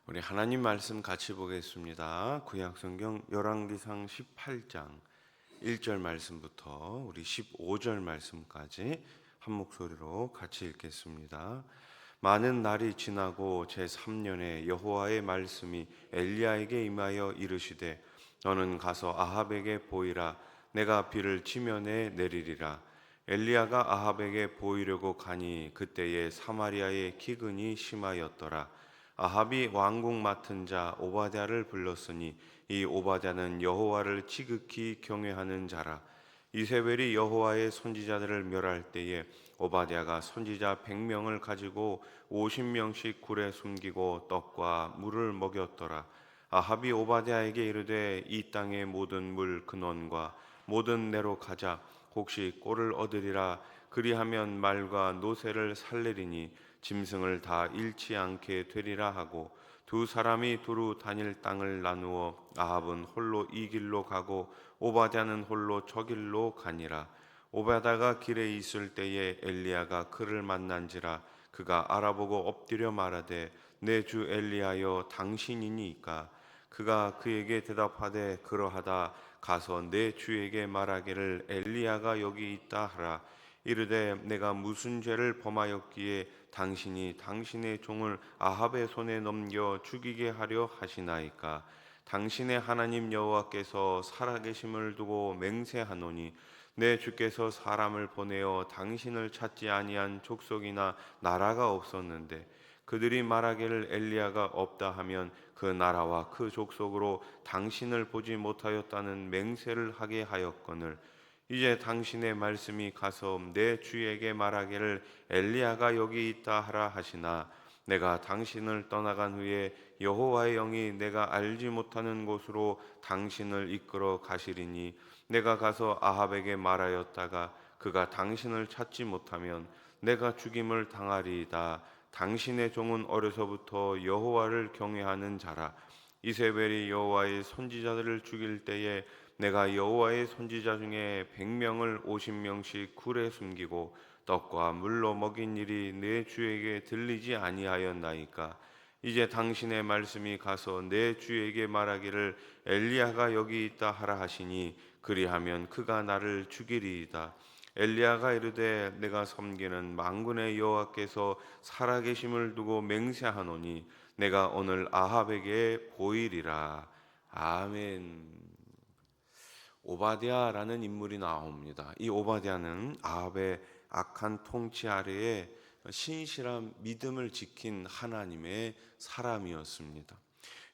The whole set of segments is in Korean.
우리 하나님 말씀 같이 보겠습니다. 구약성경 열왕기상 18장 1절 말씀부터 우리 15절 말씀까지 한 목소리로 같이 읽겠습니다. 많은 날이 지나고 제3년에 여호와의 말씀이 엘리야에게 임하여 이르시되 너는 가서 아합에게 보이라. 내가 비를 지면에 내리리라. 엘리야가 아합에게 보이려고 가니 그때에 사마리아의 기근이 심하였더라. 아합이 왕궁 맡은 자 오바댜를 불렀으니 이 오바댜는 여호와를 지극히 경외하는 자라. 이세벨이 여호와의 선지자들을 멸할 때에 오바댜가 선지자 100명을 가지고 50명씩 굴에 숨기고 떡과 물을 먹였더라. 아합이 오바댜에게 이르되 이 땅의 모든 물 근원과 모든 내로 가자. 혹시 꼴을 얻으리라. 그리하면 말과 노새를 살리리니 짐승을 다 잃지 않게 되리라 하고 두 사람이 두루 다닐 땅을 나누어 아합은 홀로 이 길로 가고 오바댜는 홀로 저 길로 가니라. 오바댜가 길에 있을 때에 엘리야가 그를 만난지라. 그가 알아보고 엎드려 말하되 내 주 엘리야여 당신이니까. 그가 그에게 대답하되 그러하다. 가서 내 주에게 말하기를 엘리야가 여기 있다 하라. 이르되 내가 무슨 죄를 범하였기에 당신이 당신의 종을 아합의 손에 넘겨 죽이게 하려 하시나이까. 당신의 하나님 여호와께서 살아계심을 두고 맹세하노니 내 주께서 사람을 보내어 당신을 찾지 아니한 족속이나 나라가 없었는데 그들이 말하기를 엘리야가 없다 하면 그 나라와 그 족속으로 당신을 보지 못하였다는 맹세를 하게 하였거늘 이제 당신의 말씀이 가서 내 주에게 말하기를 엘리야가 여기 있다 하라 하시나 내가 당신을 떠나간 후에 여호와의 영이 내가 알지 못하는 곳으로 당신을 이끌어 가시리니 내가 가서 아합에게 말하였다가 그가 당신을 찾지 못하면 내가 죽임을 당하리이다. 당신의 종은 어려서부터 여호와를 경외하는 자라. 이세벨이 여호와의 선지자들을 죽일 때에 내가 여호와의 선지자 중에 100명을 50명씩 굴에 숨기고 떡과 물로 먹인 일이 내 주에게 들리지 아니하였나이까. 이제 당신의 말씀이 가서 내 주에게 말하기를 엘리야가 여기 있다 하라 하시니 그리하면 그가 나를 죽이리이다. 엘리야가 이르되 내가 섬기는 만군의 여호와께서 살아계심을 두고 맹세하노니 내가 오늘 아합에게 보이리라. 아멘. 오바댜라는 인물이 나옵니다. 이 오바댜는 아합의 악한 통치 아래에 신실한 믿음을 지킨 하나님의 사람이었습니다.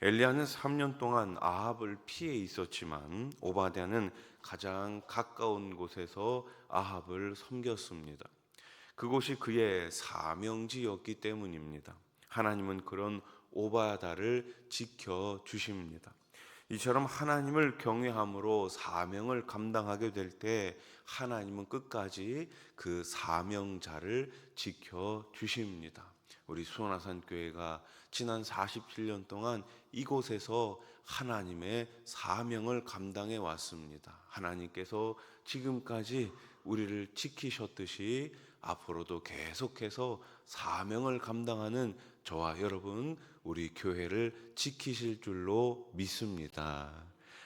엘리야는 3년 동안 아합을 피해 있었지만 오바댜는 가장 가까운 곳에서 아합을 섬겼습니다. 그곳이 그의 사명지였기 때문입니다. 하나님은 그런 오바댜를 지켜 주십니다. 이처럼 하나님을 경외함으로 사명을 감당하게 될 때 하나님은 끝까지 그 사명자를 지켜 주십니다. 우리 수원아산 교회가 지난 47년 동안 이곳에서 하나님의 사명을 감당해 왔습니다. 하나님께서 지금까지 우리를 지키셨듯이 앞으로도 계속해서 사명을 감당하는 저와 여러분 우리 교회를 지키실 줄로 믿습니다.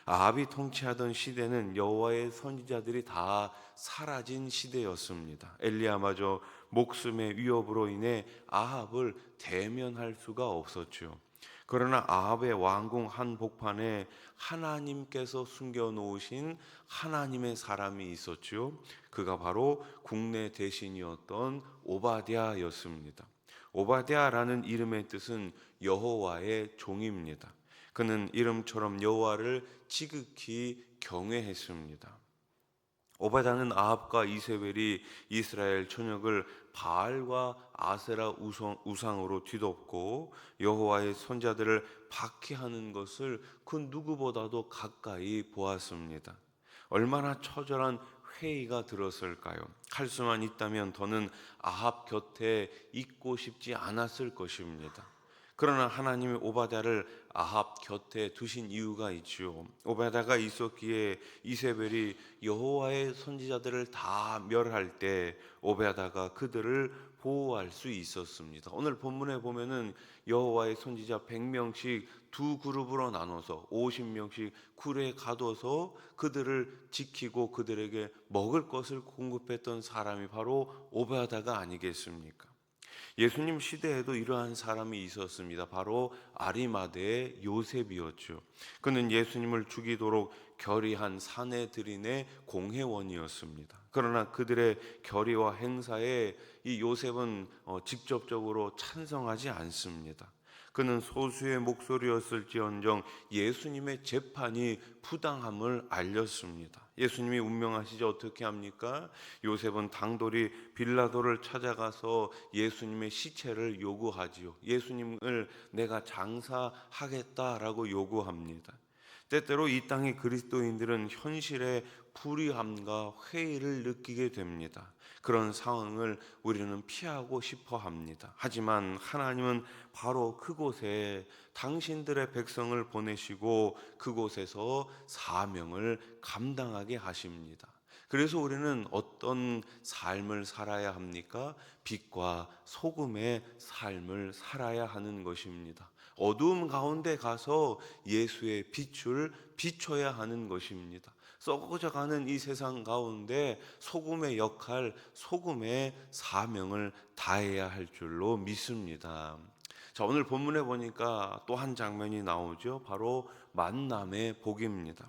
아합이 통치하던 시대는 여호와의 선지자들이 다 사라진 시대였습니다. 엘리야마저 목숨의 위협으로 인해 아합을 대면할 수가 없었죠. 그러나 아합의 왕궁 한복판에 하나님께서 숨겨놓으신 하나님의 사람이 있었죠. 그가 바로 국내 대신이었던 오바댜였습니다. 오바댜라는 이름의 뜻은 여호와의 종입니다. 그는 이름처럼 여호와를 지극히 경외했습니다. 오바댜는 아합과 이세벨이 이스라엘 전역을 바알과 아세라 우상으로 뒤덮고 여호와의 선자들을 박해하는 것을 그 누구보다도 가까이 보았습니다. 얼마나 처절한 회의가 들었을까요? 할 수만 있다면 더는 아합 곁에 있고 싶지 않았을 것입니다. 그러나 하나님이 오바댜를 아합 곁에 두신 이유가 있지요. 오바댜가 있었기에 이세벨이 여호와의 선지자들을 다 멸할 때 오바댜가 그들을 보호할 수 있었습니다. 오늘 본문에 보면은 여호와의 선지자 100명씩 두 그룹으로 나눠서 50명씩 굴에 가둬서 그들을 지키고 그들에게 먹을 것을 공급했던 사람이 바로 오바댜가 아니겠습니까? 예수님 시대에도 이러한 사람이 있었습니다. 바로 아리마대의 요셉이었죠. 그는 예수님을 죽이도록 결의한 사내들인의 공회원이었습니다. 그러나 그들의 결의와 행사에 이 요셉은 직접적으로 찬성하지 않습니다. 그는 소수의 목소리였을지언정 예수님의 재판이 부당함을 알렸습니다. 예수님이 운명하시지 어떻게 합니까? 요셉은 당돌이 빌라도를 찾아가서 예수님의 시체를 요구하지요. 예수님을 내가 장사하겠다라고 요구합니다. 때때로 이 땅의 그리스도인들은 현실의 불의함과 회의를 느끼게 됩니다. 그런 상황을 우리는 피하고 싶어 합니다. 하지만 하나님은 바로 그곳에 당신들의 백성을 보내시고 그곳에서 사명을 감당하게 하십니다. 그래서 우리는 어떤 삶을 살아야 합니까? 빛과 소금의 삶을 살아야 하는 것입니다. 어두움 가운데 가서 예수의 빛을 비춰야 하는 것입니다. 썩어져가는 이 세상 가운데 소금의 역할, 소금의 사명을 다해야 할 줄로 믿습니다. 자, 오늘 본문에 보니까 또 한 장면이 나오죠. 바로 만남의 복입니다.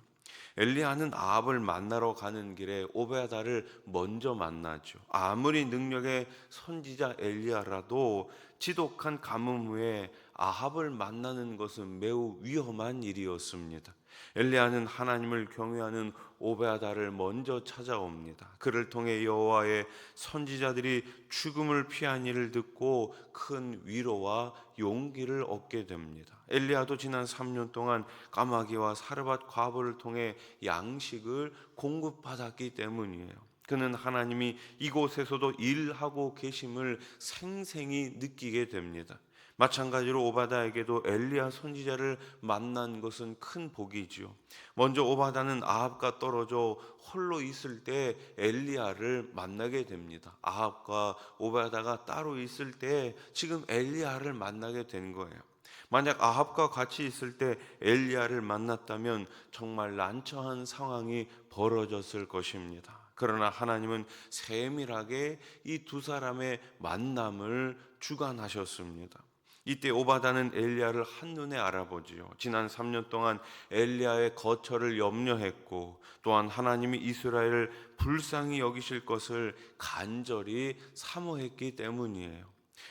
엘리야는 아합을 만나러 가는 길에 오베야다를 먼저 만나죠. 아무리 능력의 선지자 엘리야라도 지독한 가뭄 후에 아합을 만나는 것은 매우 위험한 일이었습니다. 엘리야는 하나님을 경외하는 오베야다를 먼저 찾아옵니다. 그를 통해 여호와의 선지자들이 죽음을 피한 일을 듣고 큰 위로와 용기를 얻게 됩니다. 엘리야도 지난 3년 동안 까마귀와 사르밧 과부를 통해 양식을 공급받았기 때문이에요. 그는 하나님이 이곳에서도 일하고 계심을 생생히 느끼게 됩니다. 마찬가지로 오바다에게도 엘리야 선지자를 만난 것은 큰 복이지요. 먼저 오바다는 아합과 떨어져 홀로 있을 때 엘리야를 만나게 됩니다. 아합과 오바다가 따로 있을 때 지금 엘리야를 만나게 된 거예요. 만약 아합과 같이 있을 때 엘리야를 만났다면 정말 난처한 상황이 벌어졌을 것입니다. 그러나 하나님은 세밀하게 이 두 사람의 만남을 주관하셨습니다. 이때 오바다는 엘리야를 한눈에 알아보지요. 지난 3년 동안 엘리야의 거처를 염려했고 또한 하나님이 이스라엘을 불쌍히 여기실 것을 간절히 사모했기 때문이에요.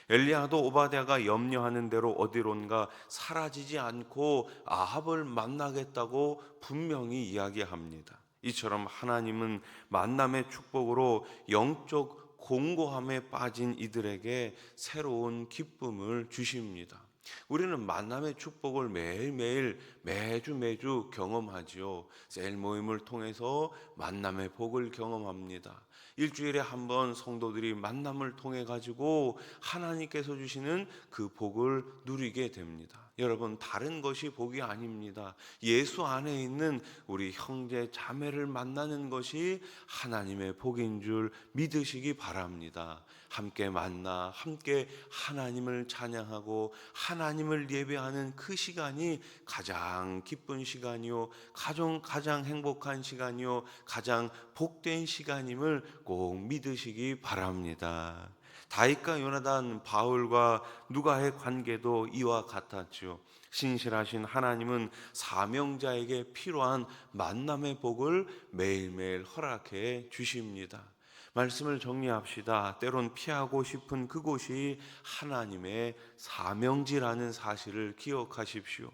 엘리야도 오바댜가 염려하는 대로 어디론가 사라지지 않고 아합을 만나겠다고 분명히 이야기합니다. 이처럼 하나님은 만남의 축복으로 영적 공고함에 빠진 이들에게 새로운 기쁨을 주십니다. 우리는 만남의 축복을 매일매일 매주 경험하지요. 셀 모임을 통해서 만남의 복을 경험합니다. 일주일에 한 번 성도들이 만남을 통해 가지고 하나님께서 주시는 그 복을 누리게 됩니다. 여러분, 다른 것이 복이 아닙니다. 예수 안에 있는 우리 형제 자매를 만나는 것이 하나님의 복인 줄 믿으시기 바랍니다. 함께 만나 함께 하나님을 찬양하고 하나님을 예배하는 그 시간이 가장 기쁜 시간이요, 가장 행복한 시간이요, 가장 복된 시간임을 꼭 믿으시기 바랍니다. 다윗과 요나단, 바울과 누가의 관계도 이와 같았죠. 신실하신 하나님은 사명자에게 필요한 만남의 복을 매일매일 허락해 주십니다. 말씀을 정리합시다. 때론 피하고 싶은 그곳이 하나님의 사명지라는 사실을 기억하십시오.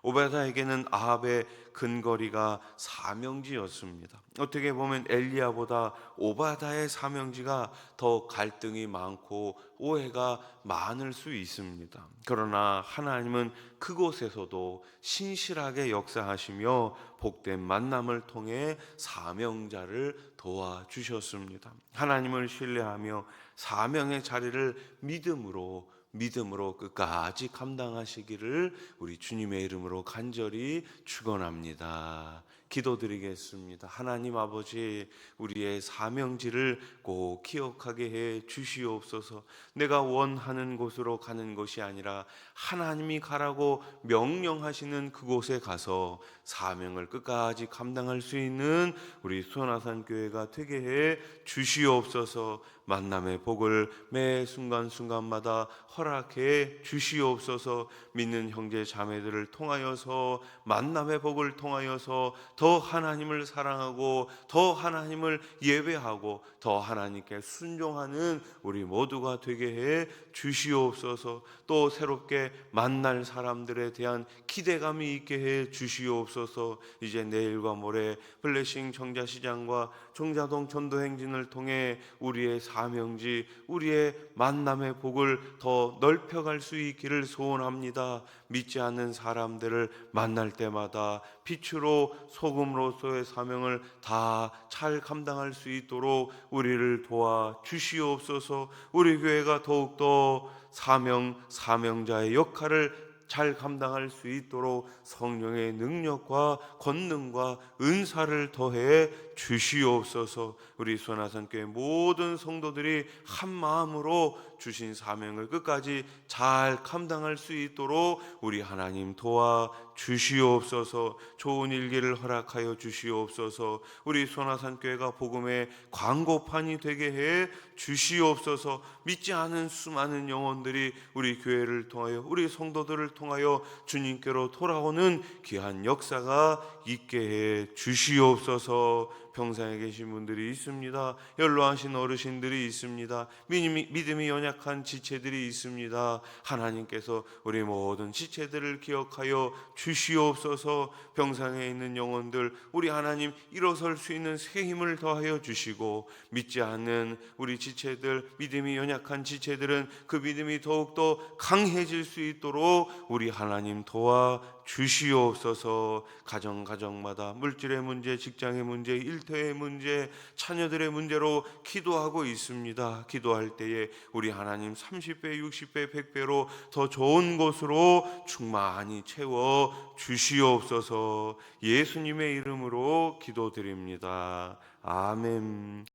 오베다에게는 아합의 근거리가 사명지였습니다. 어떻게 보면 엘리야보다 오바다의 사명지가 더 갈등이 많고 오해가 많을 수 있습니다. 그러나 하나님은 그곳에서도 신실하게 역사하시며 복된 만남을 통해 사명자를 도와주셨습니다. 하나님을 신뢰하며 사명의 자리를 믿음으로 믿음으로 끝까지 감당하시기를 우리 주님의 이름으로 간절히 축원합니다. 기도드리겠습니다. 하나님 아버지, 우리의 사명지를 꼭 기억하게 해 주시옵소서. 내가 원하는 곳으로 가는 것이 아니라 하나님이 가라고 명령하시는 그곳에 가서 사명을 끝까지 감당할 수 있는 우리 수원아산 교회가 되게 해 주시옵소서. 만남의 복을 매 순간순간마다 허락해 주시옵소서. 믿는 형제 자매들을 통하여서 만남의 복을 통하여서 더 하나님을 사랑하고 더 하나님을 예배하고 더 하나님께 순종하는 우리 모두가 되게 해 주시옵소서. 또 새롭게 만날 사람들에 대한 기대감이 있게 해 주시옵소서. 이제 내일과 모레 블레싱 청자시장과 청자동 전도행진을 통해 우리의 사명지, 우리의 만남의 복을 더 넓혀갈 수 있기를 소원합니다. 믿지 않는 사람들을 만날 때마다 빛으로 소금으로서의 사명을 다 잘 감당할 수 있도록 우리를 도와 주시옵소서. 우리 교회가 더욱더 사명자의 역할을 잘 감당할 수 있도록 성령의 능력과 권능과 은사를 더해 주시옵소서. 우리 수원아산교회 모든 성도들이 한 마음으로 주신 사명을 끝까지 잘 감당할 수 있도록 우리 하나님 도와 주시옵소서. 좋은 일기를 허락하여 주시옵소서. 우리 수원아산교회가 복음의 광고판이 되게 해 주시옵소서. 믿지 않은 수많은 영혼들이 우리 교회를 통하여 우리 성도들을 통하여 주님께로 돌아오는 귀한 역사가 있게 해 주시옵소서. 평상에 계신 분들이 있습니다. 연로하신 어르신들이 있습니다. 믿음이 연약한 지체들이 있습니다. 하나님께서 우리 모든 지체들을 기억하여 주시옵소서. 병상에 있는 영혼들, 우리 하나님 일어설 수 있는 새 힘을 더하여 주시고, 믿지 않는 우리 지체들, 믿음이 연약한 지체들은 그 믿음이 더욱더 강해질 수 있도록 우리 하나님 도와 주시옵소서. 가정마다 물질의 문제, 직장의 문제, 일터의 문제, 자녀들의 문제로 기도하고 있습니다. 기도할 때에 우리 하나님 30배, 60배, 100배로 더 좋은 곳으로 충만히 채워 주시옵소서. 예수님의 이름으로 기도드립니다. 아멘.